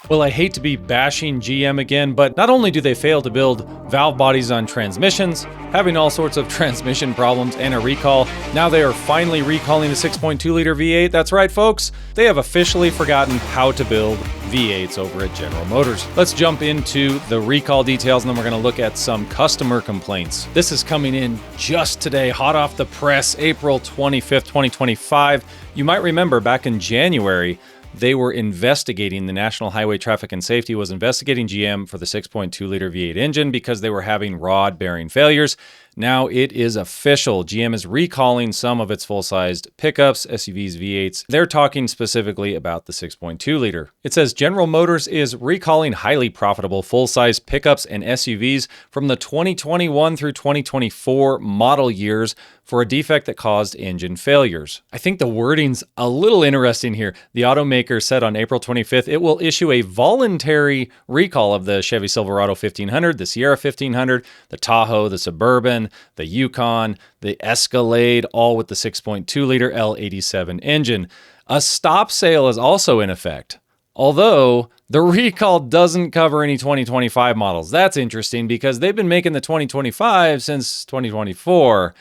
Well, I hate to be bashing GM again, but not only do they fail to build valve bodies on transmissions, having all sorts of transmission problems and a recall, now they are finally recalling the 6.2-liter V8. That's right, folks. They have officially forgotten how to build V8s over at General Motors. Let's jump into the recall details, and then we're going to look at some customer complaints. This is coming in just today, hot off the press, April 25th, 2025. You might remember back in January, they were investigating, the National Highway Traffic and Safety was investigating GM for the 6.2-liter V8 engine because they were having rod bearing failures. Now it is official. GM is recalling some of its full-sized pickups, SUVs, V8s. They're talking specifically about the 6.2-liter. It says General Motors is recalling highly profitable full-size pickups and SUVs from the 2021 through 2024 model years for a defect that caused engine failures. I think the wording's a little interesting here. The automaker said on April 25th, it will issue a voluntary recall of the Chevy Silverado 1500, the Sierra 1500, the Tahoe, the Suburban, the Yukon, the Escalade, all with the 6.2-liter L87 engine. A stop sale is also in effect, although the recall doesn't cover any 2025 models. That's interesting because they've been making the 2025 since 2024.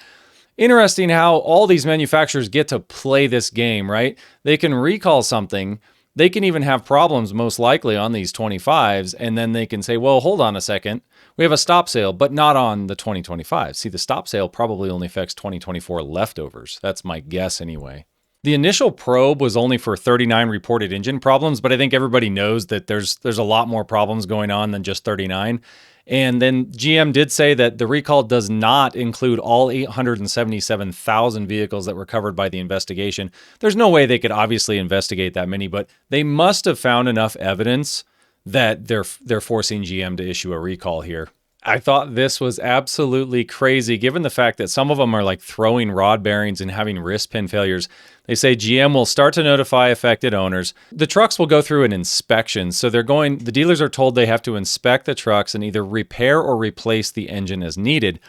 Interesting how all these manufacturers get to play this game, right? They can recall something. They can even have problems most likely on these 25s, and then they can say, well, hold on a second. We have a stop sale, but not on the 2025. See, the stop sale probably only affects 2024 leftovers. That's my guess anyway. The initial probe was only for 39 reported engine problems, but I think everybody knows that there's a lot more problems going on than just 39. And then GM did say that the recall does not include all 877,000 vehicles that were covered by the investigation. There's no way they could obviously investigate that many, but they must have found enough evidence that they're forcing GM to issue a recall here. I thought this was absolutely crazy, given the fact that some of them are like throwing rod bearings and having wrist pin failures. They say GM will start to notify affected owners. The trucks will go through an inspection. So the dealers are told they have to inspect the trucks and either repair or replace the engine as needed.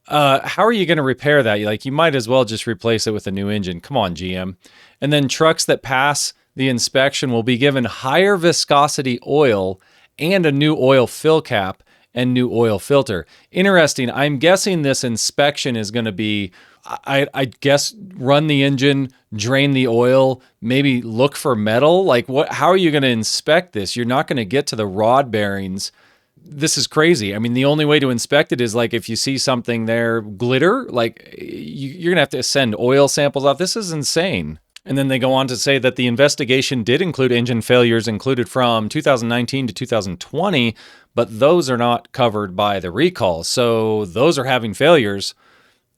How are you going to repair that? You might as well just replace it with a new engine. Come on, GM. And then trucks that pass the inspection will be given higher viscosity oil and a new oil fill cap and new oil filter. Interesting. I'm guessing this inspection is going to be, I guess, run the engine, drain the oil, maybe look for metal. How are you going to inspect this? You're not going to get to the rod bearings. This is crazy. I mean, the only way to inspect it is if you see something there glitter, you're going to have to send oil samples off. This is insane. And then they go on to say that the investigation did include engine failures included from 2019 to 2020, but those are not covered by the recall. So those are having failures,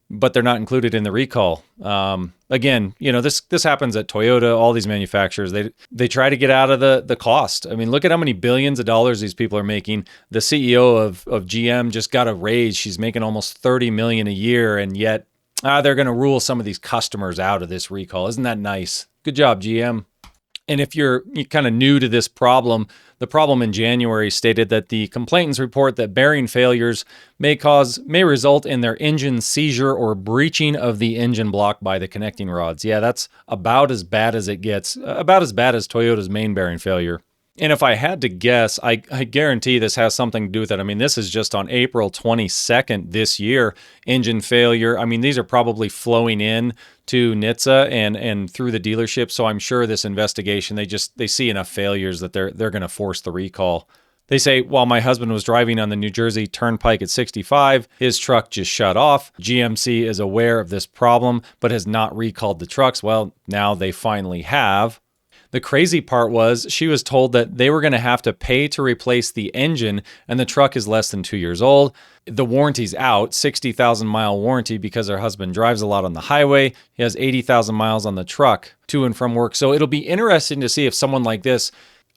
but they're not included in the recall. Again, this happens at Toyota, all these manufacturers. They try to get out of the cost. I mean, look at how many billions of dollars these people are making. The CEO of GM just got a raise. She's making almost $30 million a year, and yet they're going to rule some of these customers out of this recall. Isn't that nice? Good job, GM. And if you're kind of new to this problem, the problem in January stated that the complainants report that bearing failures may result in their engine seizure or breaching of the engine block by the connecting rods. Yeah, that's about as bad as it gets, about as bad as Toyota's main bearing failure. And if I had to guess, I guarantee this has something to do with it. I mean, this is just on April 22nd this year, engine failure. I mean, these are probably flowing in to NHTSA and through the dealership. So I'm sure this investigation, they see enough failures that they're going to force the recall. They say, while my husband was driving on the New Jersey Turnpike at 65, his truck just shut off. GMC is aware of this problem, but has not recalled the trucks. Well, now they finally have. The crazy part was she was told that they were going to have to pay to replace the engine, and the truck is less than 2 years old. The warranty's out, 60,000 mile warranty, because her husband drives a lot on the highway. He has 80,000 miles on the truck to and from work. So it'll be interesting to see if someone like this,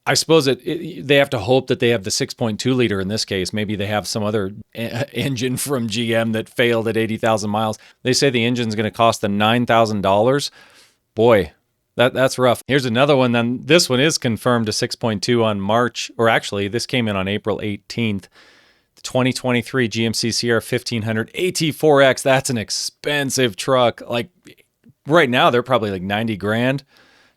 I suppose they have to hope that they have the 6.2-liter in this case. Maybe they have some other engine from GM that failed at 80,000 miles. They say the engine's going to cost them $9,000. Boy, that's rough. Here's another one. Then this one is confirmed to 6.2 on March, or actually this came in on April 18th. The 2023 GMC Sierra 1500 AT4X. That's an expensive truck. Right now they're probably $90,000.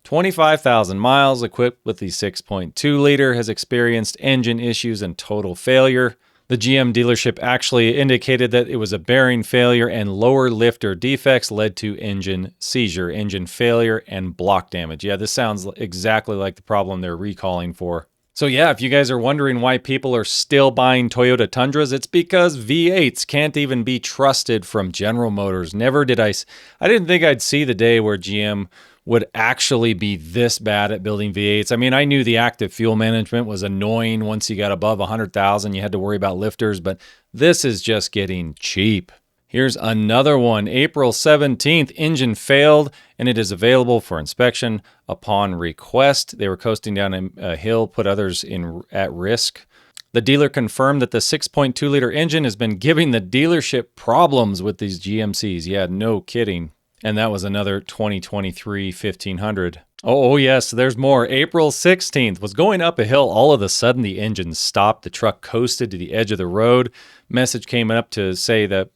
25,000 miles, equipped with the 6.2 liter, has experienced engine issues and total failure. The GM dealership actually indicated that it was a bearing failure and lower lifter defects led to engine seizure, engine failure, and block damage. Yeah, this sounds exactly like the problem they're recalling for. So yeah, if you guys are wondering why people are still buying Toyota Tundras, it's because V8s can't even be trusted from General Motors. I didn't think I'd see the day where GM would actually be this bad at building V8s. I mean, I knew the active fuel management was annoying. Once you got above 100,000, you had to worry about lifters, but this is just getting cheap. Here's another one. April 17th, engine failed, and it is available for inspection upon request. They were coasting down a hill, put others at risk. The dealer confirmed that the 6.2 liter engine has been giving the dealership problems with these GMCs. Yeah, no kidding. And that was another 2023 1500. Oh yes, there's more. April 16th, was going up a hill. All of a sudden, the engine stopped. The truck coasted to the edge of the road. Message came up to say that,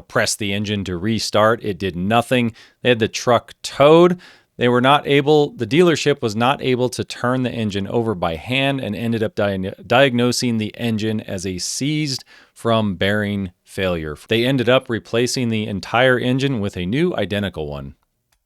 press the engine to restart. It did nothing. They had the truck towed. The dealership was not able to turn the engine over by hand and ended up diagnosing the engine as a seized from bearing failure. They ended up replacing the entire engine with a new identical one.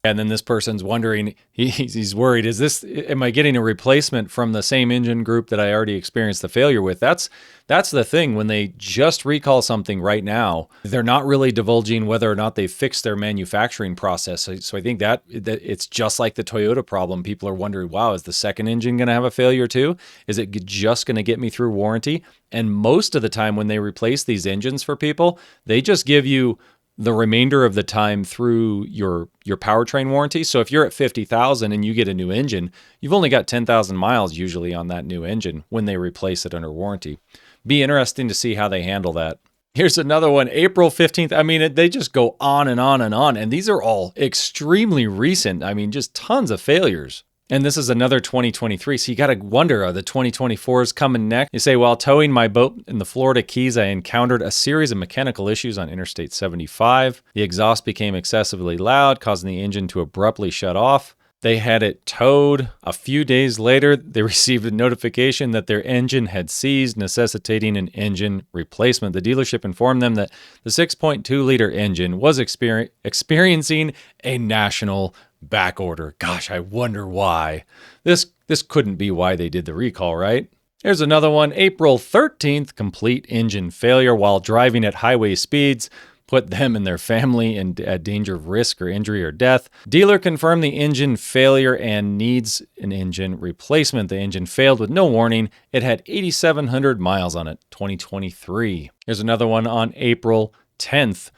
And then this person's wondering, he's worried, am I getting a replacement from the same engine group that I already experienced the failure with? That's the thing. When they just recall something right now, they're not really divulging whether or not they fixed their manufacturing process. So I think that it's just like the Toyota problem. People are wondering, wow, is the second engine going to have a failure too? Is it just going to get me through warranty? And most of the time when they replace these engines for people, they just give you the remainder of the time through your powertrain warranty. So if you're at 50,000 and you get a new engine, you've only got 10,000 miles usually on that new engine when they replace it under warranty. Be interesting to see how they handle that. Here's another one, April 15th. I mean, they just go on and on and on. And these are all extremely recent. I mean, just tons of failures. And this is another 2023. So you got to wonder, are the 2024s coming next? You say, while towing my boat in the Florida Keys, I encountered a series of mechanical issues on Interstate 75. The exhaust became excessively loud, causing the engine to abruptly shut off. They had it towed. A few days later, they received a notification that their engine had seized, necessitating an engine replacement. The dealership informed them that the 6.2 liter engine was experiencing a national back order. Gosh, I wonder why. This couldn't be why they did the recall, right? Here's another one. April 13th, complete engine failure while driving at highway speeds put them and their family in danger of risk or injury or death. Dealer confirmed the engine failure and needs an engine replacement. The engine failed with no warning. It had 8,700 miles on it, 2023. Here's another one on April 10th.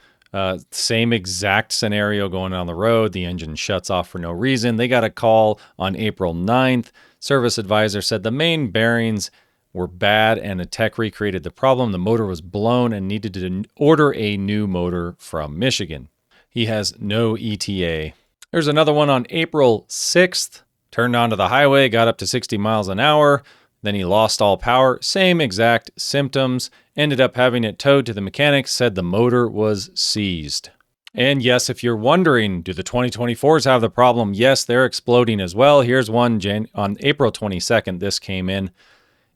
Same exact scenario going on the road. The engine shuts off for no reason. They got a call on April 9th. Service advisor said the main bearings were bad and a tech recreated the problem. The motor was blown and needed to order a new motor from Michigan. He has no ETA. There's another one on April 6th. Turned onto the highway, got up to 60 miles an hour. Then he lost all power. Same exact symptoms. Ended up having it towed to the mechanic. Said the motor was seized. And yes, if you're wondering, do the 2024s have the problem? Yes, they're exploding as well. Here's one on April 22nd. This came in.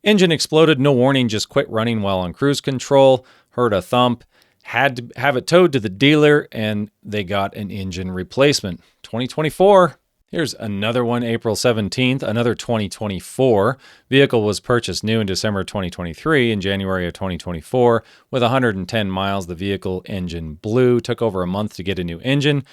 Engine exploded, no warning, just quit running while on cruise control. Heard a thump. Had to have it towed to the dealer, and they got an engine replacement. 2024. Here's another one, April 17th, another 2024. Vehicle was purchased new in December 2023. In January of 2024, with 110 miles, the vehicle engine blew. Took over a month to get a new engine.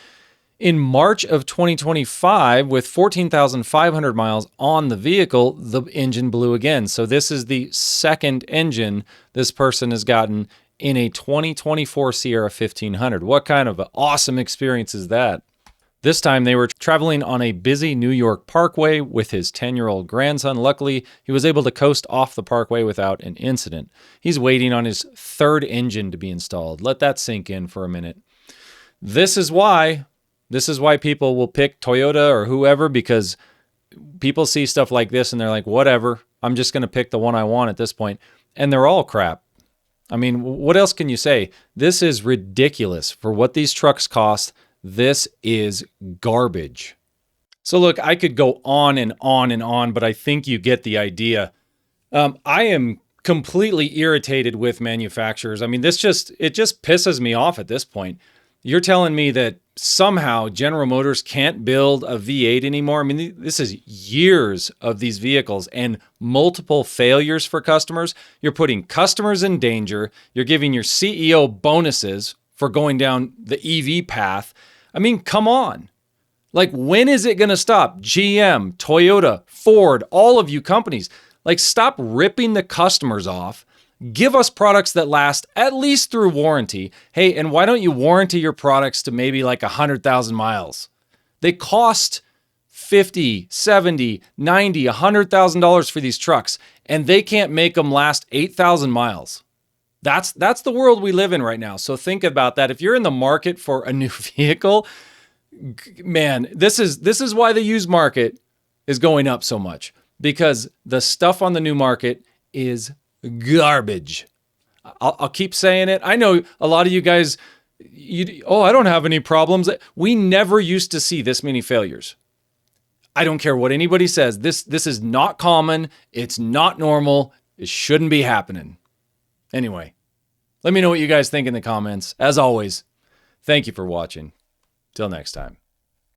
In March of 2025, with 14,500 miles on the vehicle, the engine blew again. So this is the second engine this person has gotten in a 2024 Sierra 1500. What kind of awesome experience is that? This time they were traveling on a busy New York parkway with his 10-year-old grandson. Luckily, he was able to coast off the parkway without an incident. He's waiting on his third engine to be installed. Let that sink in for a minute. This is why people will pick Toyota or whoever, because people see stuff like this and they're like, whatever, I'm just going to pick the one I want at this point. And they're all crap. I mean, what else can you say? This is ridiculous for what these trucks cost. This is garbage. So look, I could go on and on and on, but I think you get the idea. I am completely irritated with manufacturers. I mean, it just pisses me off at this point. You're telling me that somehow General Motors can't build a V8 anymore? I mean, this is years of these vehicles and multiple failures for customers. You're putting customers in danger. You're giving your CEO bonuses for going down the EV path. I mean, come on. Like, when is it going to stop? GM, Toyota, Ford, all of you companies, like, stop ripping the customers off. Give us products that last at least through warranty. Hey, and why don't you warranty your products to maybe like 100,000 miles? They cost $50, $70, $90, $100,000 for these trucks, and they can't make them last 8,000 miles. That's the world we live in right now. So think about that. If you're in the market for a new vehicle, man, this is why the used market is going up so much, because the stuff on the new market is garbage. I'll keep saying it. I know a lot of you guys, I don't have any problems. We never used to see this many failures. I don't care what anybody says. This is not common. It's not normal. It shouldn't be happening. Anyway, let me know what you guys think in the comments. As always, thank you for watching. Till next time.